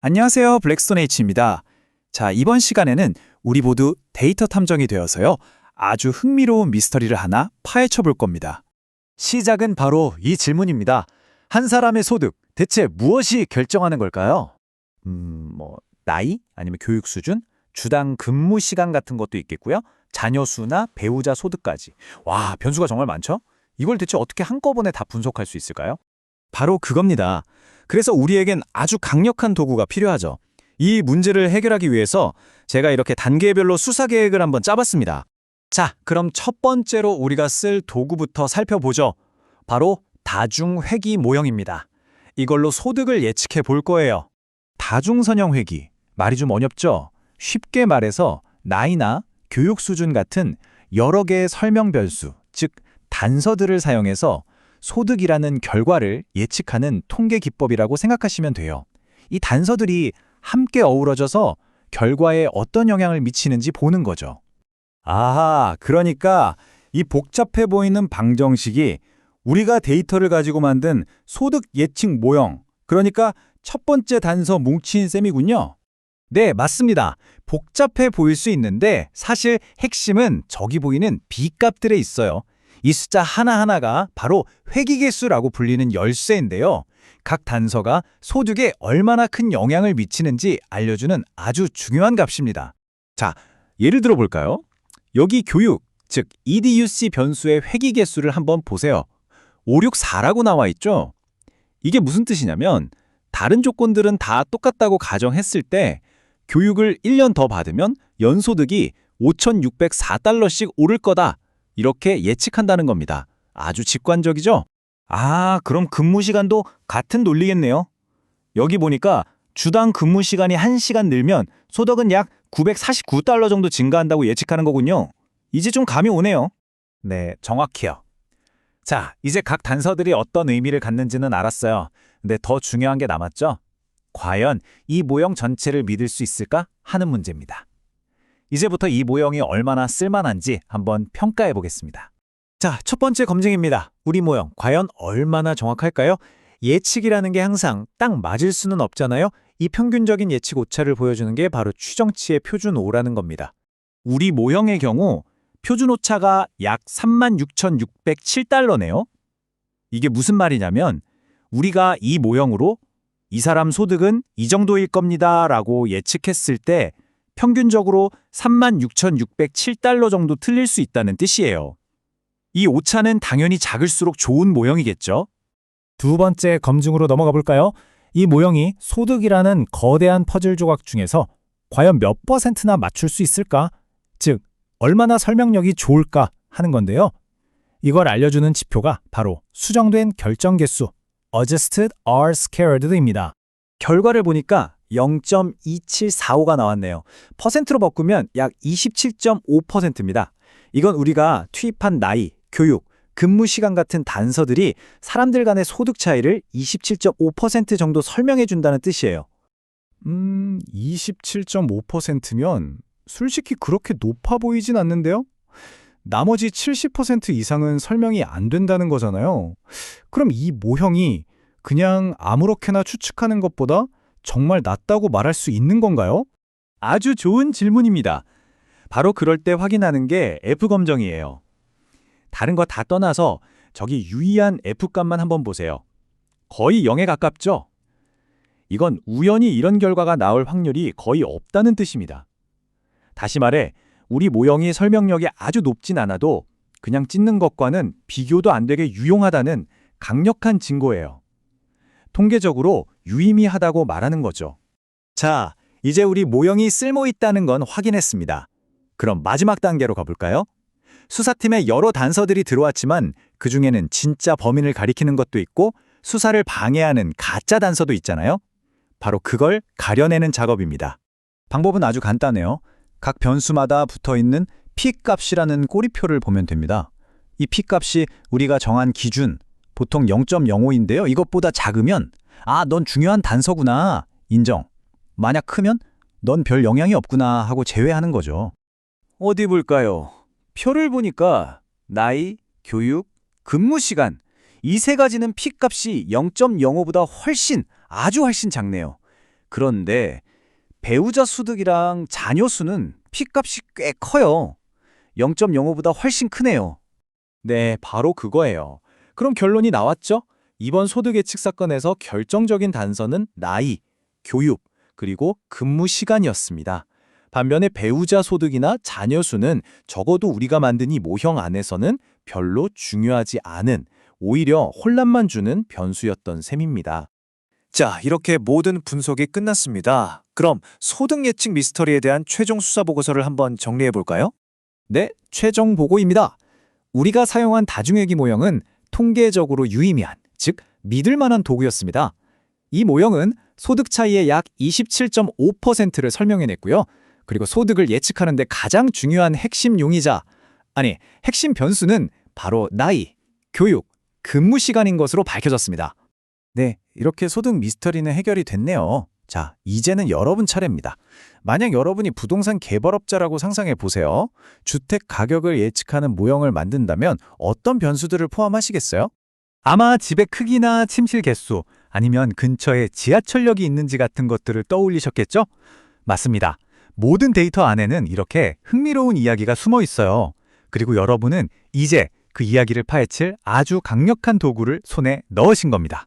안녕하세요. 블랙스톤 H입니다. 자, 이번 시간에는 우리 모두 데이터 탐정이 되어서요. 아주 흥미로운 미스터리를 하나 파헤쳐 볼 겁니다. 시작은 바로 이 질문입니다. 한 사람의 소득, 대체 무엇이 결정하는 걸까요? 나이? 아니면 교육 수준? 주당 근무 시간 같은 것도 있겠고요. 자녀 수나 배우자 소득까지. 와, 변수가 정말 많죠? 이걸 대체 어떻게 한꺼번에 다 분석할 수 있을까요? 바로 그겁니다. 그래서 우리에겐 아주 강력한 도구가 필요하죠. 이 문제를 해결하기 위해서 제가 이렇게 단계별로 수사 계획을 한번 짜봤습니다. 자, 그럼 첫 번째로 우리가 쓸 도구부터 살펴보죠. 바로 다중회귀 모형입니다. 이걸로 소득을 예측해 볼 거예요. 다중선형회귀, 말이 좀 어렵죠? 쉽게 말해서 나이나 교육 수준 같은 여러 개의 설명 변수, 즉 단서들을 사용해서 소득이라는 결과를 예측하는 통계 기법이라고 생각하시면 돼요. 이 단서들이 함께 어우러져서 결과에 어떤 영향을 미치는지 보는 거죠. 아하, 그러니까 이 복잡해 보이는 방정식이 우리가 데이터를 가지고 만든 소득 예측 모형, 그러니까 첫 번째 단서 뭉친 셈이군요. 네, 맞습니다. 복잡해 보일 수 있는데 사실 핵심은 저기 보이는 B값들에 있어요. 이 숫자 하나하나가 바로 회귀개수라고 불리는 열쇠인데요. 각 단서가 소득에 얼마나 큰 영향을 미치는지 알려주는 아주 중요한 값입니다. 자, 예를 들어 볼까요? 여기 교육, 즉 EDUC 변수의 회귀개수를 한번 보세요. 564라고 나와 있죠? 이게 무슨 뜻이냐면 다른 조건들은 다 똑같다고 가정했을 때 교육을 1년 더 받으면 연소득이 5,604달러씩 오를 거다. 이렇게 예측한다는 겁니다. 아주 직관적이죠? 아, 그럼 근무 시간도 같은 논리겠네요. 여기 보니까 주당 근무 시간이 1시간 늘면 소득은 약 949달러 정도 증가한다고 예측하는 거군요. 이제 좀 감이 오네요. 네, 정확해요. 자, 이제 각 단서들이 어떤 의미를 갖는지는 알았어요. 근데 더 중요한 게 남았죠? 과연 이 모형 전체를 믿을 수 있을까 하는 문제입니다. 이제부터 이 모형이 얼마나 쓸만한지 한번 평가해 보겠습니다. 자, 첫 번째 검증입니다. 우리 모형 과연 얼마나 정확할까요? 예측이라는 게 항상 딱 맞을 수는 없잖아요. 이 평균적인 예측 오차를 보여주는 게 바로 추정치의 표준 오라는 겁니다. 우리 모형의 경우 표준 오차가 약 36,607달러네요. 이게 무슨 말이냐면 우리가 이 모형으로 이 사람 소득은 이 정도일 겁니다 라고 예측했을 때 평균적으로 36,607달러 정도 틀릴 수 있다는 뜻이에요. 이 오차는 당연히 작을수록 좋은 모형이겠죠? 두 번째 검증으로 넘어가 볼까요? 이 모형이 소득이라는 거대한 퍼즐 조각 중에서 과연 몇 %나 맞출 수 있을까? 즉, 얼마나 설명력이 좋을까 하는 건데요. 이걸 알려주는 지표가 바로 수정된 결정 개수, Adjusted R-Squared입니다. 결과를 보니까 0.2745가 나왔네요. 퍼센트로 바꾸면 약 27.5%입니다. 이건 우리가 투입한 나이, 교육, 근무 시간 같은 단서들이 사람들 간의 소득 차이를 27.5% 정도 설명해 준다는 뜻이에요. 27.5%면 솔직히 그렇게 높아 보이진 않는데요? 나머지 70% 이상은 설명이 안 된다는 거잖아요. 그럼 이 모형이 그냥 아무렇게나 추측하는 것보다 정말 낫다고 말할 수 있는 건가요? 아주 좋은 질문입니다. 바로 그럴 때 확인하는 게 F검정이에요. 다른 거 다 떠나서 저기 유의한 F값만 한번 보세요. 거의 0에 가깝죠? 이건 우연히 이런 결과가 나올 확률이 거의 없다는 뜻입니다. 다시 말해 우리 모형이 설명력이 아주 높진 않아도 그냥 찢는 것과는 비교도 안 되게 유용하다는 강력한 증거예요. 통계적으로 유의미하다고 말하는 거죠. 자, 이제 우리 모형이 쓸모 있다는 건 확인했습니다. 그럼 마지막 단계로 가볼까요? 수사팀에 여러 단서들이 들어왔지만 그중에는 진짜 범인을 가리키는 것도 있고 수사를 방해하는 가짜 단서도 있잖아요. 바로 그걸 가려내는 작업입니다. 방법은 아주 간단해요. 각 변수마다 붙어있는 P값이라는 꼬리표를 보면 됩니다. 이 P값이 우리가 정한 기준, 보통 0.05인데요. 이것보다 작으면 넌 중요한 단서구나, 인정. 만약 크면 넌 별 영향이 없구나 하고 제외하는 거죠. 어디 볼까요? 표를 보니까 나이, 교육, 근무 시간 이 세 가지는 P값이 0.05보다 아주 훨씬 작네요. 그런데 배우자 소득이랑 자녀 수는 P값이 꽤 커요. 0.05보다 훨씬 크네요. 네, 바로 그거예요. 그럼 결론이 나왔죠? 이번 소득 예측 사건에서 결정적인 단서는 나이, 교육, 그리고 근무 시간이었습니다. 반면에 배우자 소득이나 자녀 수는 적어도 우리가 만든 이 모형 안에서는 별로 중요하지 않은, 오히려 혼란만 주는 변수였던 셈입니다. 자, 이렇게 모든 분석이 끝났습니다. 그럼 소득 예측 미스터리에 대한 최종 수사 보고서를 한번 정리해 볼까요? 네, 최종 보고입니다. 우리가 사용한 다중회귀 모형은 통계적으로 유의미한, 즉 믿을 만한 도구였습니다. 이 모형은 소득 차이의 약 27.5%를 설명해냈고요. 그리고 소득을 예측하는 데 가장 중요한 핵심 용의자, 핵심 변수는 바로 나이, 교육, 근무 시간인 것으로 밝혀졌습니다. 네, 이렇게 소득 미스터리는 해결이 됐네요. 자, 이제는 여러분 차례입니다. 만약 여러분이 부동산 개발업자라고 상상해 보세요. 주택 가격을 예측하는 모형을 만든다면 어떤 변수들을 포함하시겠어요? 아마 집의 크기나 침실 개수, 아니면 근처에 지하철역이 있는지 같은 것들을 떠올리셨겠죠? 맞습니다. 모든 데이터 안에는 이렇게 흥미로운 이야기가 숨어 있어요. 그리고 여러분은 이제 그 이야기를 파헤칠 아주 강력한 도구를 손에 넣으신 겁니다.